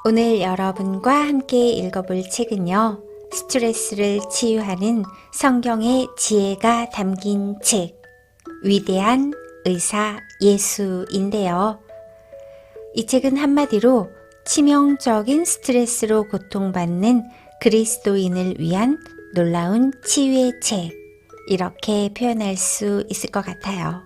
오늘 여러분과 함께 읽어볼 책은요, 스트레스를 치유하는 성경의 지혜가 담긴 책, 위대한 의사 예수인데요. 이 책은 한마디로 치명적인 스트레스로 고통받는 그리스도인을 위한 놀라운 치유의 책, 이렇게 표현할 수 있을 것 같아요.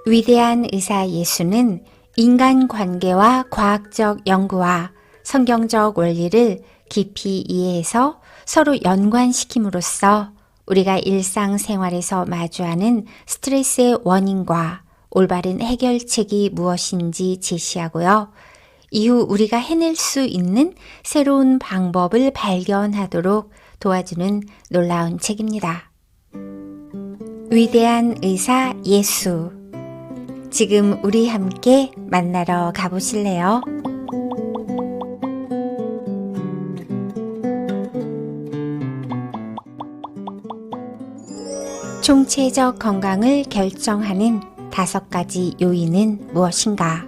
위대한 의사 예수는 인간관계와 과학적 연구와 성경적 원리를 깊이 이해해서 서로 연관시킴으로써 우리가 일상생활에서 마주하는 스트레스의 원인과 올바른 해결책이 무엇인지 제시하고요. 이후 우리가 해낼 수 있는 새로운 방법을 발견하도록 도와주는 놀라운 책입니다. 위대한 의사 예수. 지금 우리 함께 만나러 가보실래요? 총체적 건강을 결정하는 5가지 요인은 무엇인가?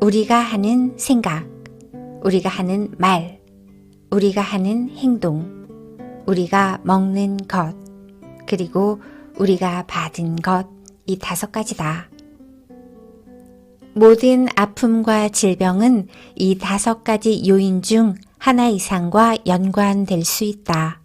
우리가 하는 생각, 우리가 하는 말, 우리가 하는 행동, 우리가 먹는 것, 그리고 우리가 받은 것, 이 5가지다. 모든 아픔과 질병은 이 5가지 요인 중 하나 이상과 연관될 수 있다.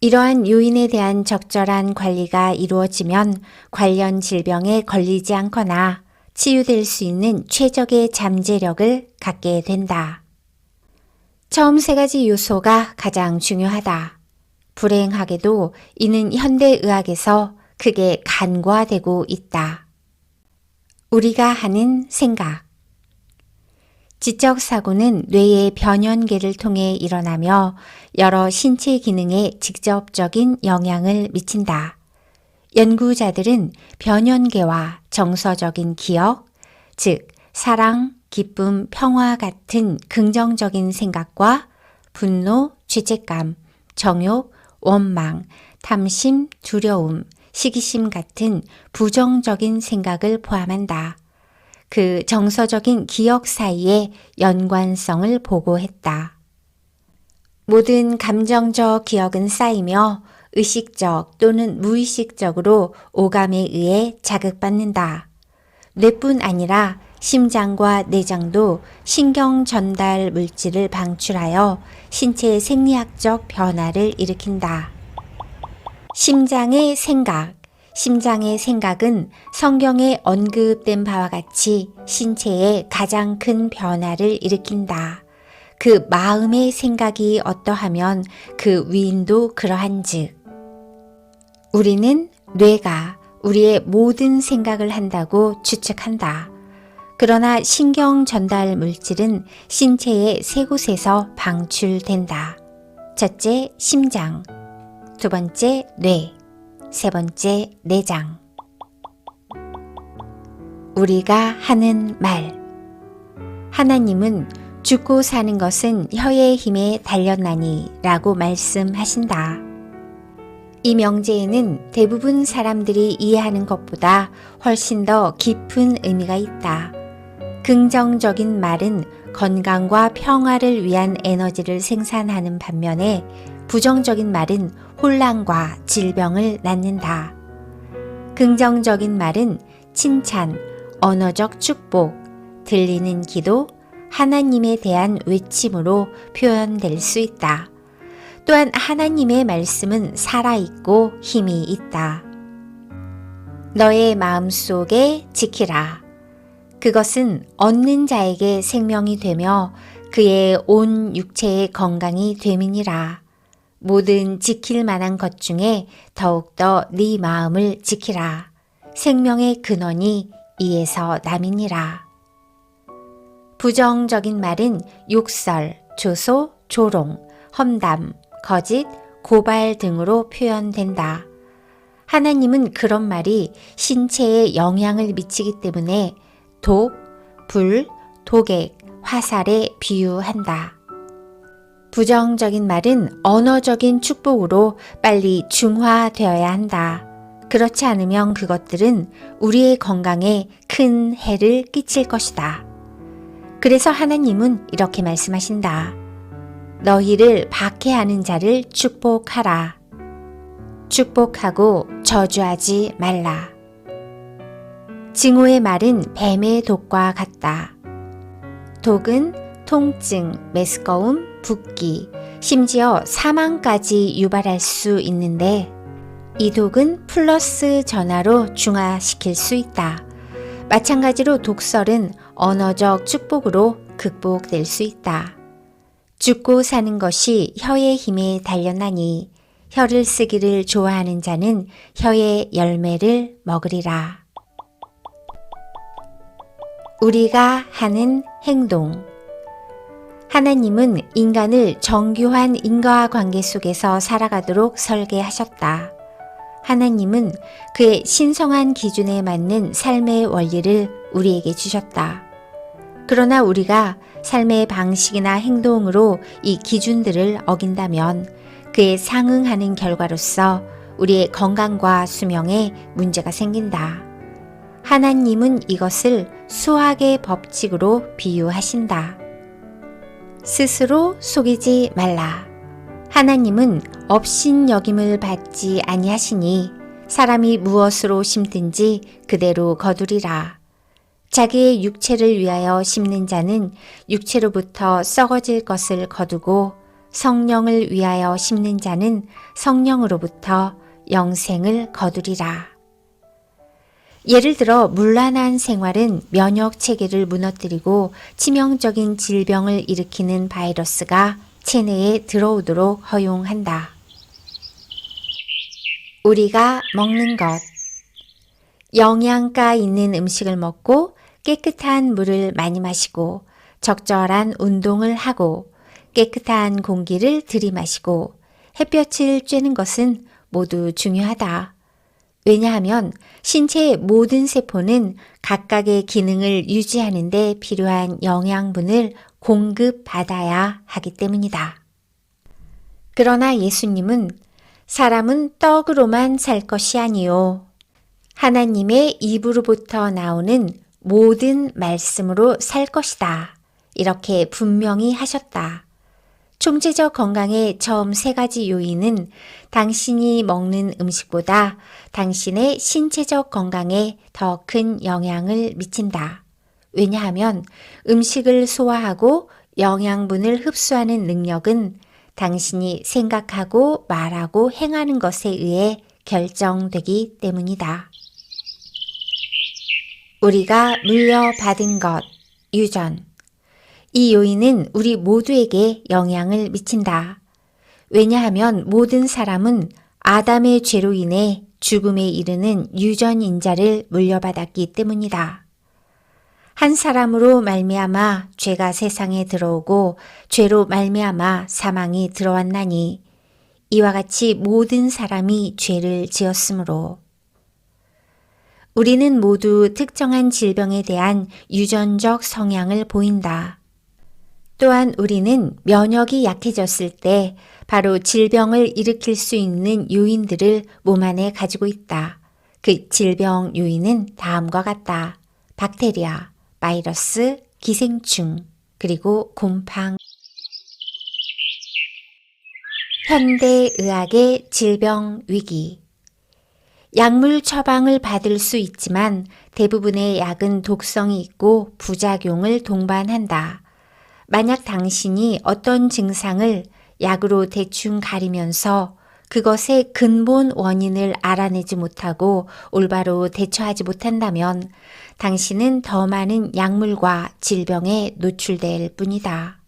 이러한 요인에 대한 적절한 관리가 이루어지면 관련 질병에 걸리지 않거나 치유될 수 있는 최적의 잠재력을 갖게 된다. 처음 3가지 요소가 가장 중요하다. 불행하게도 이는 현대의학에서 크게 간과되고 있다. 우리가 하는 생각. 지적 사고는 뇌의 변연계를 통해 일어나며 여러 신체 기능에 직접적인 영향을 미친다. 연구자들은 변연계와 정서적인 기억, 즉 사랑, 기쁨, 평화 같은 긍정적인 생각과 분노, 죄책감, 정욕, 원망, 탐심, 두려움, 시기심 같은 부정적인 생각을 포함한다. 그 정서적인 기억 사이의 연관성을 보고했다. 모든 감정적 기억은 쌓이며 의식적 또는 무의식적으로 오감에 의해 자극받는다. 뇌뿐 아니라 심장과 내장도 신경 전달 물질을 방출하여 신체의 생리학적 변화를 일으킨다. 심장의 생각. 심장의 생각은 성경에 언급된 바와 같이 신체에 가장 큰 변화를 일으킨다. 그 마음의 생각이 어떠하면 그 위인도 그러한즉. 우리는 뇌가 우리의 모든 생각을 한다고 추측한다. 그러나 신경 전달 물질은 신체의 3곳에서 방출된다. 첫째, 심장. 2번째, 뇌. 3번째, 내장. 우리가 하는 말. 하나님은 죽고 사는 것은 혀의 힘에 달렸나니 라고 말씀하신다. 이 명제에는 대부분 사람들이 이해하는 것보다 훨씬 더 깊은 의미가 있다. 긍정적인 말은 건강과 평화를 위한 에너지를 생산하는 반면에 부정적인 말은 혼란과 질병을 낳는다. 긍정적인 말은 칭찬, 언어적 축복, 들리는 기도, 하나님에 대한 외침으로 표현될 수 있다. 또한 하나님의 말씀은 살아있고 힘이 있다. 너의 마음속에 지키라. 그것은 얻는 자에게 생명이 되며 그의 온 육체의 건강이 됨이니라. 모든 지킬 만한 것 중에 더욱더 네 마음을 지키라. 생명의 근원이 이에서 남이니라. 부정적인 말은 욕설, 조소, 조롱, 험담, 거짓, 고발 등으로 표현된다. 하나님은 그런 말이 신체에 영향을 미치기 때문에 독, 불, 독액, 화살에 비유한다. 부정적인 말은 언어적인 축복으로 빨리 중화되어야 한다. 그렇지 않으면 그것들은 우리의 건강에 큰 해를 끼칠 것이다. 그래서 하나님은 이렇게 말씀하신다. 너희를 박해하는 자를 축복하라. 축복하고 저주하지 말라. 증오의 말은 뱀의 독과 같다. 독은 통증, 메스꺼움, 붓기, 심지어 사망까지 유발할 수 있는데 이 독은 플러스 전화로 중화시킬 수 있다. 마찬가지로 독설은 언어적 축복으로 극복될 수 있다. 죽고 사는 것이 혀의 힘에 달렸나니 혀를 쓰기를 좋아하는 자는 혀의 열매를 먹으리라. 우리가 하는 행동. 하나님은 인간을 정교한 인과관계 속에서 살아가도록 설계하셨다. 하나님은 그의 신성한 기준에 맞는 삶의 원리를 우리에게 주셨다. 그러나 우리가 삶의 방식이나 행동으로 이 기준들을 어긴다면 그에 상응하는 결과로서 우리의 건강과 수명에 문제가 생긴다. 하나님은 이것을 수학의 법칙으로 비유하신다. 스스로 속이지 말라. 하나님은 업신여김을 받지 아니하시니 사람이 무엇으로 심든지 그대로 거두리라. 자기의 육체를 위하여 심는 자는 육체로부터 썩어질 것을 거두고 성령을 위하여 심는 자는 성령으로부터 영생을 거두리라. 예를 들어 문란한 생활은 면역 체계를 무너뜨리고 치명적인 질병을 일으키는 바이러스가 체내에 들어오도록 허용한다. 우리가 먹는 것. 영양가 있는 음식을 먹고 깨끗한 물을 많이 마시고 적절한 운동을 하고 깨끗한 공기를 들이마시고 햇볕을 쬐는 것은 모두 중요하다. 왜냐하면 신체의 모든 세포는 각각의 기능을 유지하는 데 필요한 영양분을 공급받아야 하기 때문이다. 그러나 예수님은 사람은 떡으로만 살 것이 아니요 하나님의 입으로부터 나오는 모든 말씀으로 살 것이다. 이렇게 분명히 하셨다. 총체적 건강의 처음 3가지 요인은 당신이 먹는 음식보다 당신의 신체적 건강에 더 큰 영향을 미친다. 왜냐하면 음식을 소화하고 영양분을 흡수하는 능력은 당신이 생각하고 말하고 행하는 것에 의해 결정되기 때문이다. 우리가 물려받은 것, 유전. 이 요인은 우리 모두에게 영향을 미친다. 왜냐하면 모든 사람은 아담의 죄로 인해 죽음에 이르는 유전인자를 물려받았기 때문이다. 한 사람으로 말미암아 죄가 세상에 들어오고 죄로 말미암아 사망이 들어왔나니 이와 같이 모든 사람이 죄를 지었으므로 우리는 모두 특정한 질병에 대한 유전적 성향을 보인다. 또한 우리는 면역이 약해졌을 때 바로 질병을 일으킬 수 있는 요인들을 몸 안에 가지고 있다. 그 질병 요인은 다음과 같다. 박테리아, 바이러스, 기생충, 그리고 곰팡. 현대의학의 질병 위기. 약물 처방을 받을 수 있지만 대부분의 약은 독성이 있고 부작용을 동반한다. 만약 당신이 어떤 증상을 약으로 대충 가리면서 그것의 근본 원인을 알아내지 못하고 올바로 대처하지 못한다면 당신은 더 많은 약물과 질병에 노출될 뿐이다.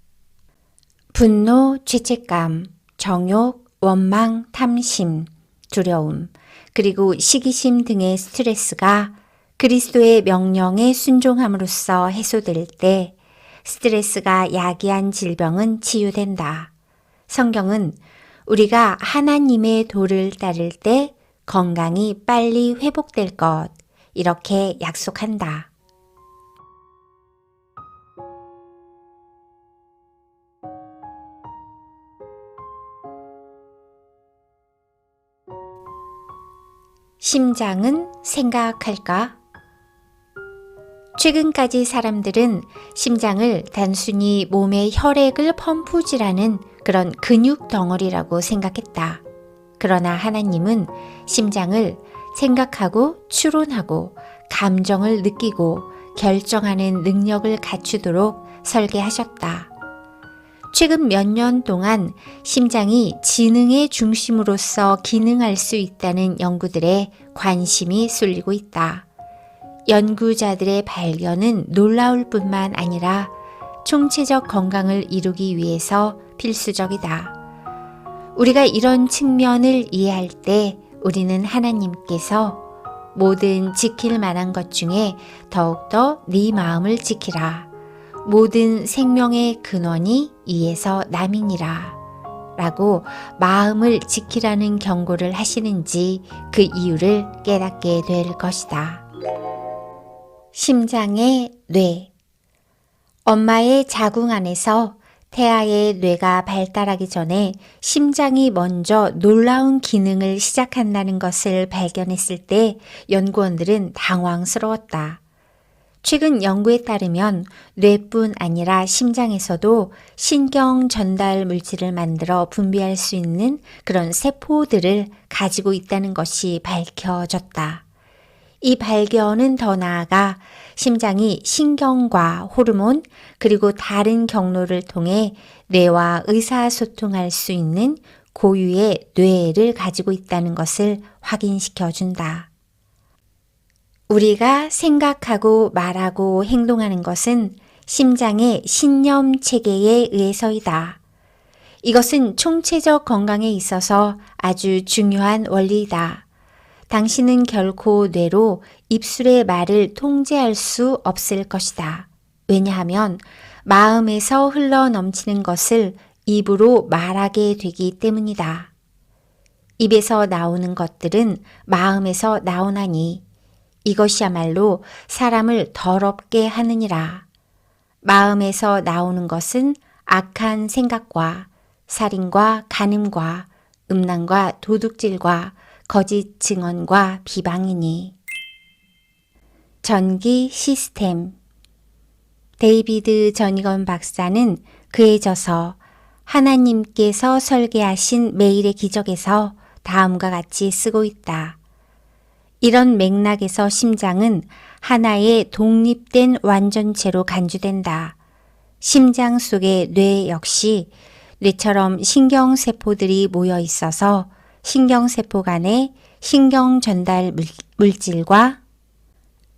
분노, 죄책감, 정욕, 원망, 탐심, 두려움, 그리고 시기심 등의 스트레스가 그리스도의 명령에 순종함으로써 해소될 때 스트레스가 야기한 질병은 치유된다. 성경은 우리가 하나님의 도를 따를 때 건강이 빨리 회복될 것, 이렇게 약속한다. 심장은 생각할까? 최근까지 사람들은 심장을 단순히 몸의 혈액을 펌프질하는 그런 근육 덩어리라고 생각했다. 그러나 하나님은 심장을 생각하고 추론하고 감정을 느끼고 결정하는 능력을 갖추도록 설계하셨다. 최근 몇 년 동안 심장이 지능의 중심으로서 기능할 수 있다는 연구들에 관심이 쏠리고 있다. 연구자들의 발견은 놀라울 뿐만 아니라 총체적 건강을 이루기 위해서 필수적이다. 우리가 이런 측면을 이해할 때 우리는 하나님께서 모든 지킬 만한 것 중에 더욱더 네 마음을 지키라. 모든 생명의 근원이 이에서 남이니라. 라고 마음을 지키라는 경고를 하시는지 그 이유를 깨닫게 될 것이다. 심장의 뇌. 엄마의 자궁 안에서 태아의 뇌가 발달하기 전에 심장이 먼저 놀라운 기능을 시작한다는 것을 발견했을 때 연구원들은 당황스러웠다. 최근 연구에 따르면 뇌뿐 아니라 심장에서도 신경 전달 물질을 만들어 분비할 수 있는 그런 세포들을 가지고 있다는 것이 밝혀졌다. 이 발견은 더 나아가 심장이 신경과 호르몬 그리고 다른 경로를 통해 뇌와 의사소통할 수 있는 고유의 뇌를 가지고 있다는 것을 확인시켜 준다. 우리가 생각하고 말하고 행동하는 것은 심장의 신념 체계에 의해서이다. 이것은 총체적 건강에 있어서 아주 중요한 원리이다. 당신은 결코 뇌로 입술의 말을 통제할 수 없을 것이다. 왜냐하면 마음에서 흘러 넘치는 것을 입으로 말하게 되기 때문이다. 입에서 나오는 것들은 마음에서 나오나니 이것이야말로 사람을 더럽게 하느니라. 마음에서 나오는 것은 악한 생각과 살인과 간음과 음란과 도둑질과 거짓 증언과 비방이니. 전기 시스템. 데이비드 전이건 박사는 그에 져서 하나님께서 설계하신 매일의 기적에서 다음과 같이 쓰고 있다. 이런 맥락에서 심장은 하나의 독립된 완전체로 간주된다. 심장 속의 뇌 역시 뇌처럼 신경세포들이 모여 있어서 신경세포 간의 신경 전달 물질과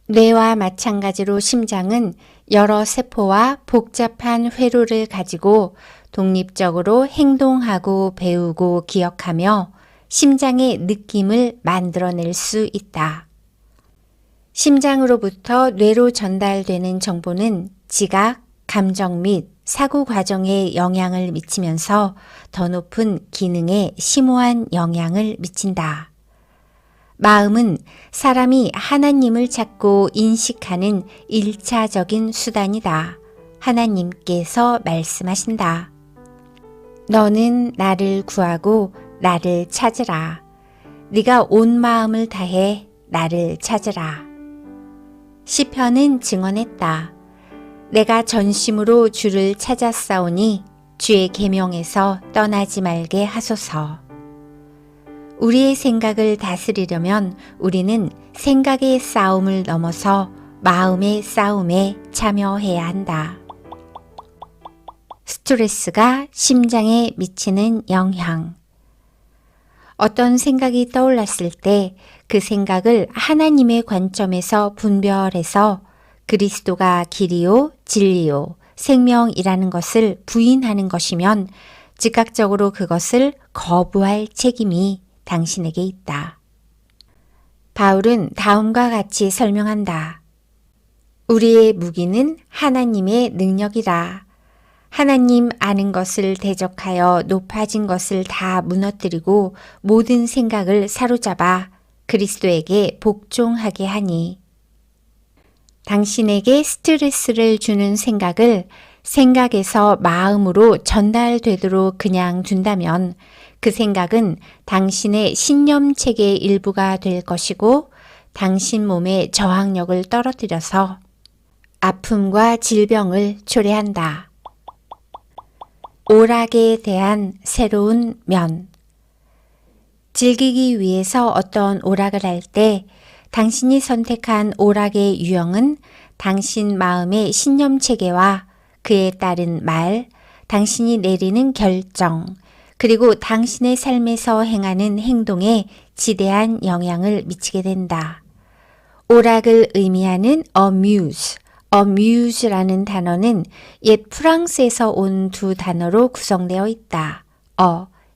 뇌와 마찬가지로 심장은 여러 세포와 복잡한 회로를 가지고 독립적으로 행동하고 배우고 기억하며 심장의 느낌을 만들어낼 수 있다. 심장으로부터 뇌로 전달되는 정보는 지각, 감정 및 사고 과정에 영향을 미치면서 더 높은 기능에 심오한 영향을 미친다. 마음은 사람이 하나님을 찾고 인식하는 1차적인 수단이다. 하나님께서 말씀하신다. 너는 나를 구하고 나를 찾으라. 네가 온 마음을 다해 나를 찾으라. 시편은 증언했다. 내가 전심으로 주를 찾았사오니 주의 계명에서 떠나지 말게 하소서. 우리의 생각을 다스리려면 우리는 생각의 싸움을 넘어서 마음의 싸움에 참여해야 한다. 스트레스가 심장에 미치는 영향. 어떤 생각이 떠올랐을 때 그 생각을 하나님의 관점에서 분별해서 그리스도가 길이요, 진리요, 생명이라는 것을 부인하는 것이면 즉각적으로 그것을 거부할 책임이 당신에게 있다. 바울은 다음과 같이 설명한다. 우리의 무기는 하나님의 능력이라. 하나님 아는 것을 대적하여 높아진 것을 다 무너뜨리고 모든 생각을 사로잡아 그리스도에게 복종하게 하니. 당신에게 스트레스를 주는 생각을 생각에서 마음으로 전달되도록 그냥 둔다면 그 생각은 당신의 신념체계의 일부가 될 것이고 당신 몸의 저항력을 떨어뜨려서 아픔과 질병을 초래한다. 오락에 대한 새로운 면. 즐기기 위해서 어떤 오락을 할 때 당신이 선택한 오락의 유형은 당신 마음의 신념 체계와 그에 따른 말, 당신이 내리는 결정, 그리고 당신의 삶에서 행하는 행동에 지대한 영향을 미치게 된다. 오락을 의미하는 amuse라는 단어는 옛 프랑스에서 온 두 단어로 구성되어 있다.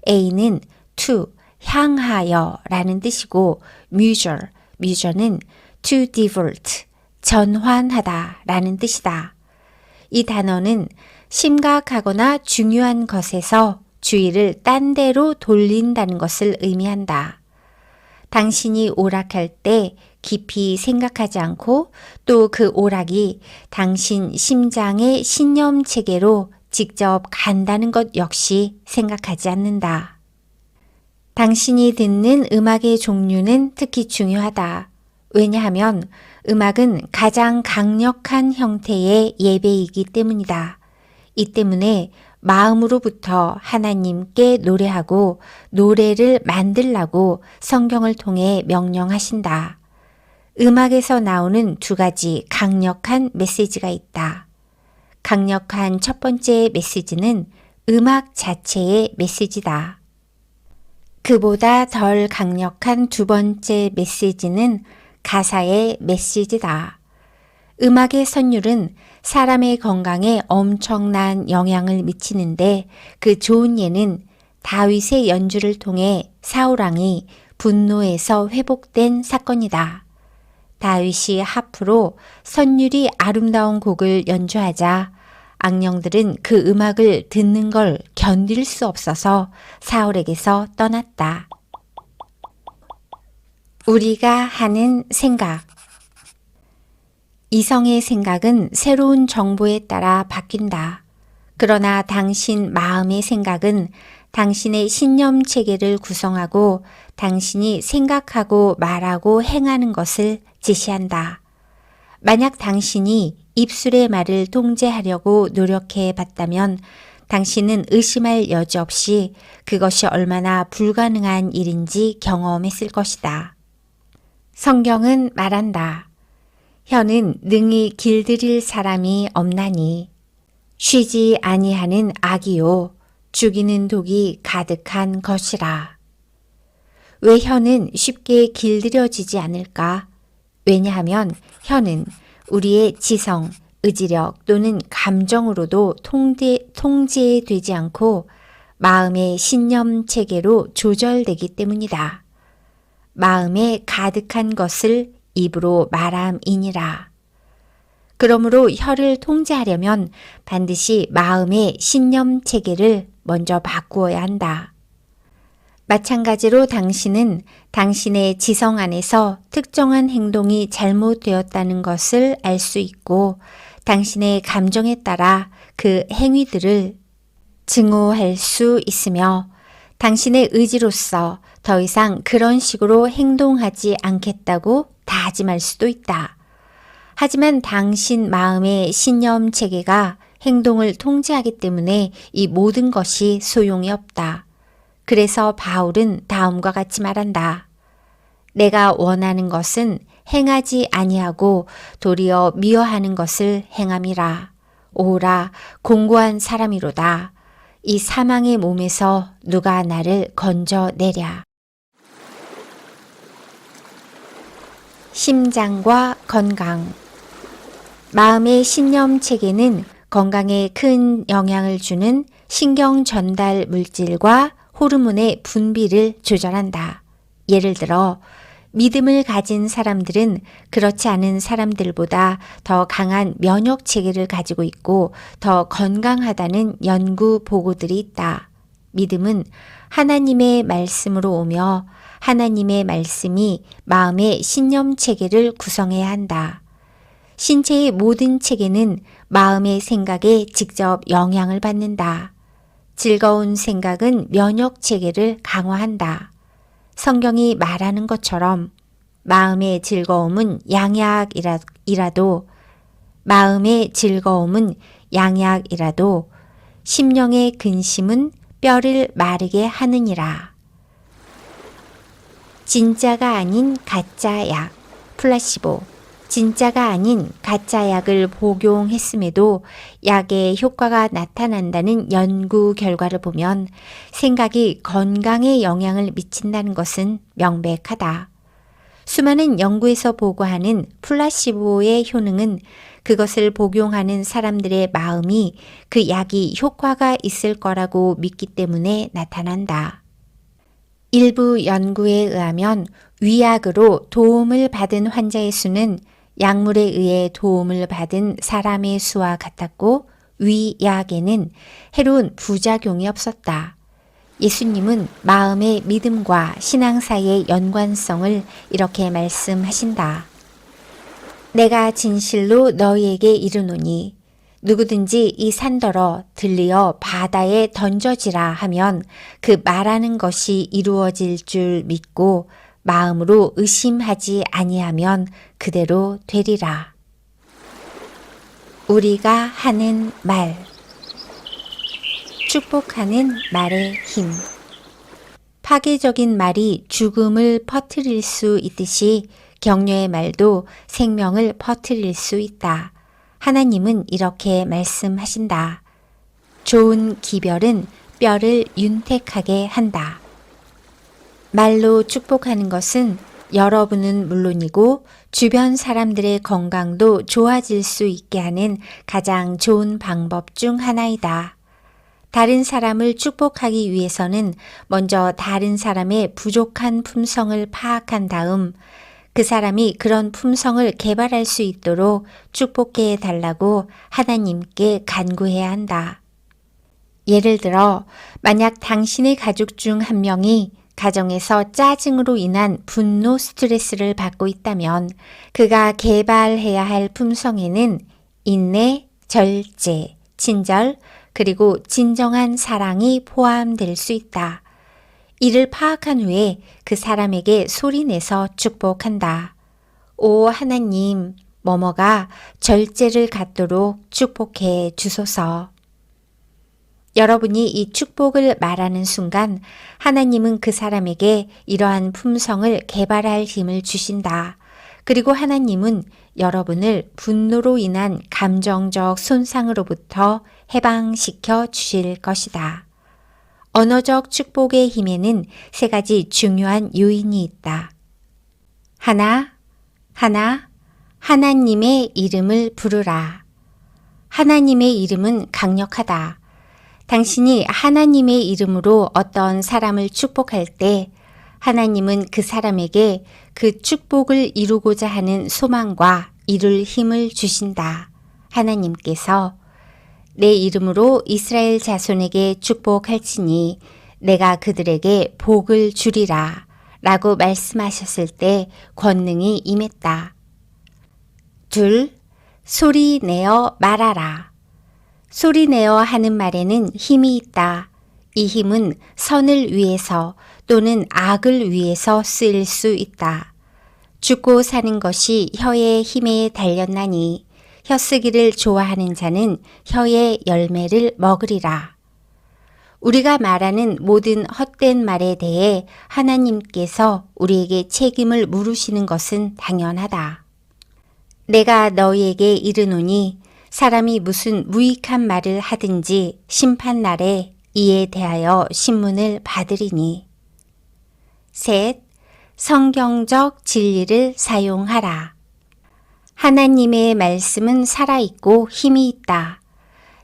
A는 to, 향하여 라는 뜻이고 muse는 to divert, 전환하다 라는 뜻이다. 이 단어는 심각하거나 중요한 것에서 주의를 딴 데로 돌린다는 것을 의미한다. 당신이 오락할 때 깊이 생각하지 않고 또 그 오락이 당신 심장의 신념 체계로 직접 간다는 것 역시 생각하지 않는다. 당신이 듣는 음악의 종류는 특히 중요하다. 왜냐하면 음악은 가장 강력한 형태의 예배이기 때문이다. 이 때문에 마음으로부터 하나님께 노래하고 노래를 만들라고 성경을 통해 명령하신다. 음악에서 나오는 두 가지 강력한 메시지가 있다. 강력한 첫 번째 메시지는 음악 자체의 메시지다. 그보다 덜 강력한 두 번째 메시지는 가사의 메시지다. 음악의 선율은 사람의 건강에 엄청난 영향을 미치는데 그 좋은 예는 다윗의 연주를 통해 사울왕이 분노에서 회복된 사건이다. 다윗이 하프로 선율이 아름다운 곡을 연주하자 악령들은 그 음악을 듣는 걸 견딜 수 없어서 사울에게서 떠났다. 우리가 하는 생각. 이성의 생각은 새로운 정보에 따라 바뀐다. 그러나 당신 마음의 생각은 당신의 신념 체계를 구성하고 당신이 생각하고 말하고 행하는 것을 지시한다. 만약 당신이 입술의 말을 통제하려고 노력해 봤다면 당신은 의심할 여지 없이 그것이 얼마나 불가능한 일인지 경험했을 것이다. 성경은 말한다. 혀는 능히 길들일 사람이 없나니 쉬지 아니하는 악이요 죽이는 독이 가득한 것이라. 왜 혀는 쉽게 길들여지지 않을까? 왜냐하면 혀는 우리의 지성, 의지력 또는 감정으로도 통제되지 않고 마음의 신념 체계로 조절되기 때문이다. 마음에 가득한 것을 입으로 말함이니라. 그러므로 혀를 통제하려면 반드시 마음의 신념 체계를 먼저 바꾸어야 한다. 마찬가지로 당신은 당신의 지성 안에서 특정한 행동이 잘못되었다는 것을 알 수 있고 당신의 감정에 따라 그 행위들을 증오할 수 있으며 당신의 의지로서 더 이상 그런 식으로 행동하지 않겠다고 다짐할 수도 있다. 하지만 당신 마음의 신념 체계가 행동을 통제하기 때문에 이 모든 것이 소용이 없다. 그래서 바울은 다음과 같이 말한다. 내가 원하는 것은 행하지 아니하고 도리어 미워하는 것을 행함이라. 오라 공고한 사람이로다. 이 사망의 몸에서 누가 나를 건져내랴. 심장과 건강. 마음의 신념 체계는 건강에 큰 영향을 주는 신경 전달 물질과 호르몬의 분비를 조절한다. 예를 들어 믿음을 가진 사람들은 그렇지 않은 사람들보다 더 강한 면역 체계를 가지고 있고 더 건강하다는 연구 보고들이 있다. 믿음은 하나님의 말씀으로 오며 하나님의 말씀이 마음의 신념 체계를 구성해야 한다. 신체의 모든 체계는 마음의 생각에 직접 영향을 받는다. 즐거운 생각은 면역 체계를 강화한다. 성경이 말하는 것처럼 마음의 즐거움은 양약이라도 마음의 즐거움은 양약이라도 심령의 근심은 뼈를 마르게 하느니라. 진짜가 아닌 가짜 약, 플라시보. 진짜가 아닌 가짜 약을 복용했음에도 약의 효과가 나타난다는 연구 결과를 보면 생각이 건강에 영향을 미친다는 것은 명백하다. 수많은 연구에서 보고하는 플라시보의 효능은 그것을 복용하는 사람들의 마음이 그 약이 효과가 있을 거라고 믿기 때문에 나타난다. 일부 연구에 의하면 위약으로 도움을 받은 환자의 수는 약물에 의해 도움을 받은 사람의 수와 같았고 위약에는 해로운 부작용이 없었다. 예수님은 마음의 믿음과 신앙 사이의 연관성을 이렇게 말씀하신다. 내가 진실로 너희에게 이르노니 누구든지 이 산더러 들리어 바다에 던져지라 하면 그 말하는 것이 이루어질 줄 믿고 마음으로 의심하지 아니하면 그대로 되리라. 우리가 하는 말. 축복하는 말의 힘. 파괴적인 말이 죽음을 퍼뜨릴 수 있듯이 격려의 말도 생명을 퍼뜨릴 수 있다. 하나님은 이렇게 말씀하신다. 좋은 기별은 뼈를 윤택하게 한다. 말로 축복하는 것은 여러분은 물론이고 주변 사람들의 건강도 좋아질 수 있게 하는 가장 좋은 방법 중 하나이다. 다른 사람을 축복하기 위해서는 먼저 다른 사람의 부족한 품성을 파악한 다음 그 사람이 그런 품성을 개발할 수 있도록 축복해 달라고 하나님께 간구해야 한다. 예를 들어 만약 당신의 가족 중 한 명이 가정에서 짜증으로 인한 분노 스트레스를 받고 있다면 그가 개발해야 할 품성에는 인내, 절제, 친절, 그리고 진정한 사랑이 포함될 수 있다. 이를 파악한 후에 그 사람에게 소리내서 축복한다. 오 하나님, 뭐뭐가 절제를 갖도록 축복해 주소서. 여러분이 이 축복을 말하는 순간 하나님은 그 사람에게 이러한 품성을 개발할 힘을 주신다. 그리고 하나님은 여러분을 분노로 인한 감정적 손상으로부터 해방시켜 주실 것이다. 언어적 축복의 힘에는 세 가지 중요한 요인이 있다. 하나, 하나님의 이름을 부르라. 하나님의 이름은 강력하다. 당신이 하나님의 이름으로 어떤 사람을 축복할 때 하나님은 그 사람에게 그 축복을 이루고자 하는 소망과 이룰 힘을 주신다. 하나님께서 내 이름으로 이스라엘 자손에게 축복할지니 내가 그들에게 복을 주리라 라고 말씀하셨을 때 권능이 임했다. 둘, 소리 내어 말하라. 소리 내어 하는 말에는 힘이 있다. 이 힘은 선을 위해서 또는 악을 위해서 쓰일 수 있다. 죽고 사는 것이 혀의 힘에 달렸나니 혀쓰기를 좋아하는 자는 혀의 열매를 먹으리라. 우리가 말하는 모든 헛된 말에 대해 하나님께서 우리에게 책임을 물으시는 것은 당연하다. 내가 너희에게 이르노니 사람이 무슨 무익한 말을 하든지 심판날에 이에 대하여 신문을 받으리니. 셋, 성경적 진리를 사용하라. 하나님의 말씀은 살아있고 힘이 있다.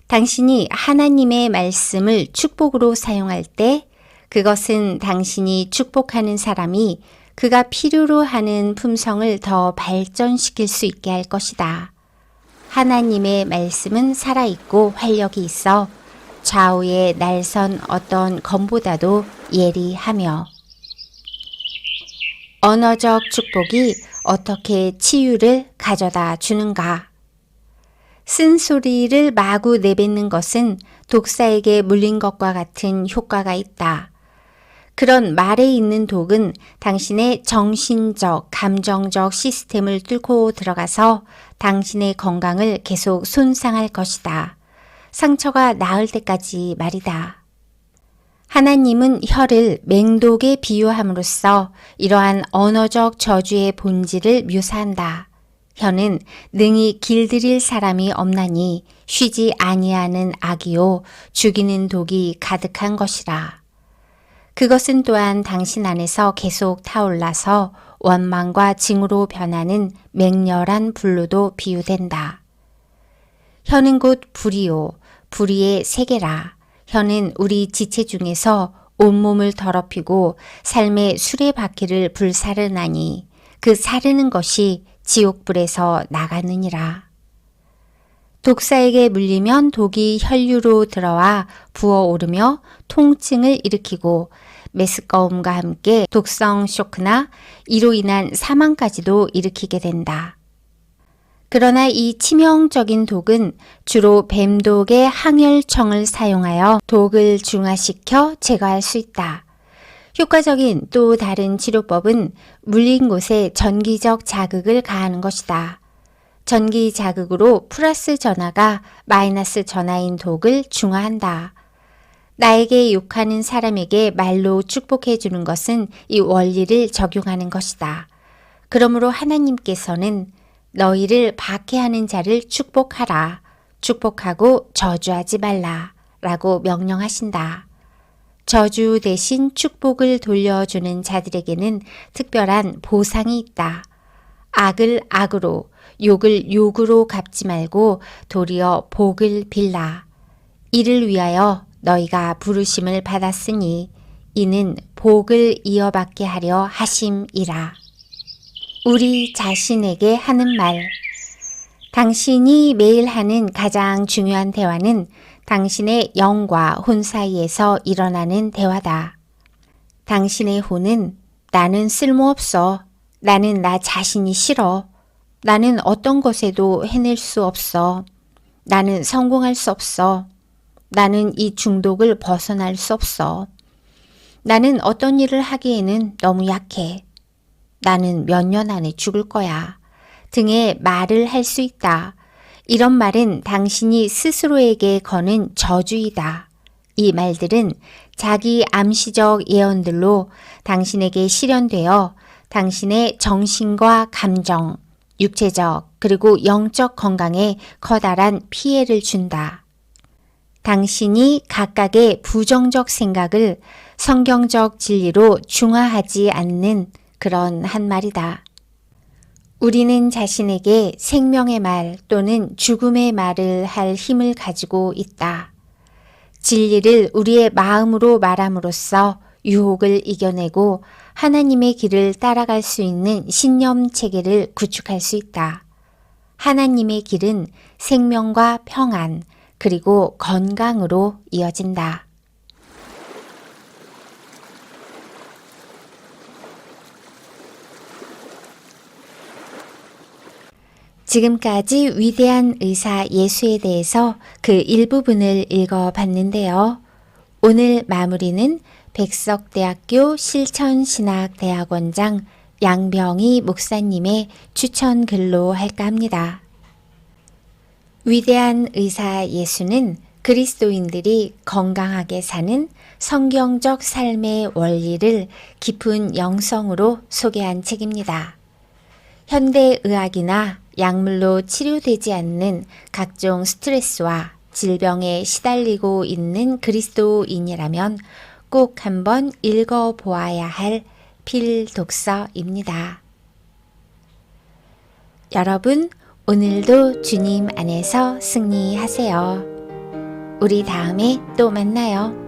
당신이 하나님의 말씀을 축복으로 사용할 때 그것은 당신이 축복하는 사람이 그가 필요로 하는 품성을 더 발전시킬 수 있게 할 것이다. 하나님의 말씀은 살아있고 활력이 있어 좌우의 날선 어떤 검보다도 예리하며. 언어적 축복이 어떻게 치유를 가져다 주는가? 쓴소리를 마구 내뱉는 것은 독사에게 물린 것과 같은 효과가 있다. 그런 말에 있는 독은 당신의 정신적, 감정적 시스템을 뚫고 들어가서 당신의 건강을 계속 손상할 것이다. 상처가 나을 때까지 말이다. 하나님은 혀를 맹독에 비유함으로써 이러한 언어적 저주의 본질을 묘사한다. 혀는 능히 길들일 사람이 없나니 쉬지 아니하는 악이요 죽이는 독이 가득한 것이라. 그것은 또한 당신 안에서 계속 타올라서 원망과 징후로 변하는 맹렬한 불로도 비유된다. 혀는 곧 불이요 불의의 세계라. 혀는 우리 지체 중에서 온몸을 더럽히고 삶의 수레바퀴를 불사르나니 그 사르는 것이 지옥불에서 나가느니라. 독사에게 물리면 독이 혈류로 들어와 부어오르며 통증을 일으키고 메스꺼움과 함께 독성 쇼크나 이로 인한 사망까지도 일으키게 된다. 그러나 이 치명적인 독은 주로 뱀독의 항혈청을 사용하여 독을 중화시켜 제거할 수 있다. 효과적인 또 다른 치료법은 물린 곳에 전기적 자극을 가하는 것이다. 전기 자극으로 플러스 전하가 마이너스 전하인 독을 중화한다. 나에게 욕하는 사람에게 말로 축복해 주는 것은 이 원리를 적용하는 것이다. 그러므로 하나님께서는 너희를 박해하는 자를 축복하라. 축복하고 저주하지 말라. 라고 명령하신다. 저주 대신 축복을 돌려주는 자들에게는 특별한 보상이 있다. 악을 악으로, 욕을 욕으로 갚지 말고 도리어 복을 빌라. 이를 위하여 너희가 부르심을 받았으니 이는 복을 이어받게 하려 하심이라. 우리 자신에게 하는 말. 당신이 매일 하는 가장 중요한 대화는 당신의 영과 혼 사이에서 일어나는 대화다. 당신의 혼은 나는 쓸모없어. 나는 나 자신이 싫어. 나는 어떤 것에도 해낼 수 없어. 나는 성공할 수 없어. 나는 이 중독을 벗어날 수 없어. 나는 어떤 일을 하기에는 너무 약해. 나는 몇 년 안에 죽을 거야. 등의 말을 할 수 있다. 이런 말은 당신이 스스로에게 거는 저주이다. 이 말들은 자기 암시적 예언들로 당신에게 실현되어 당신의 정신과 감정, 육체적 그리고 영적 건강에 커다란 피해를 준다. 당신이 각각의 부정적 생각을 성경적 진리로 중화하지 않는 그런 한 말이다. 우리는 자신에게 생명의 말 또는 죽음의 말을 할 힘을 가지고 있다. 진리를 우리의 마음으로 말함으로써 유혹을 이겨내고 하나님의 길을 따라갈 수 있는 신념 체계를 구축할 수 있다. 하나님의 길은 생명과 평안 그리고 건강으로 이어진다. 지금까지 위대한 의사 예수에 대해서 그 일부분을 읽어봤는데요. 오늘 마무리는 백석대학교 실천신학대학원장 양병희 목사님의 추천 글로 할까 합니다. 위대한 의사 예수는 그리스도인들이 건강하게 사는 성경적 삶의 원리를 깊은 영성으로 소개한 책입니다. 현대의학이나 약물로 치료되지 않는 각종 스트레스와 질병에 시달리고 있는 그리스도인이라면 꼭 한번 읽어보아야 할 필독서입니다. 여러분, 오늘도 주님 안에서 승리하세요. 우리 다음에 또 만나요.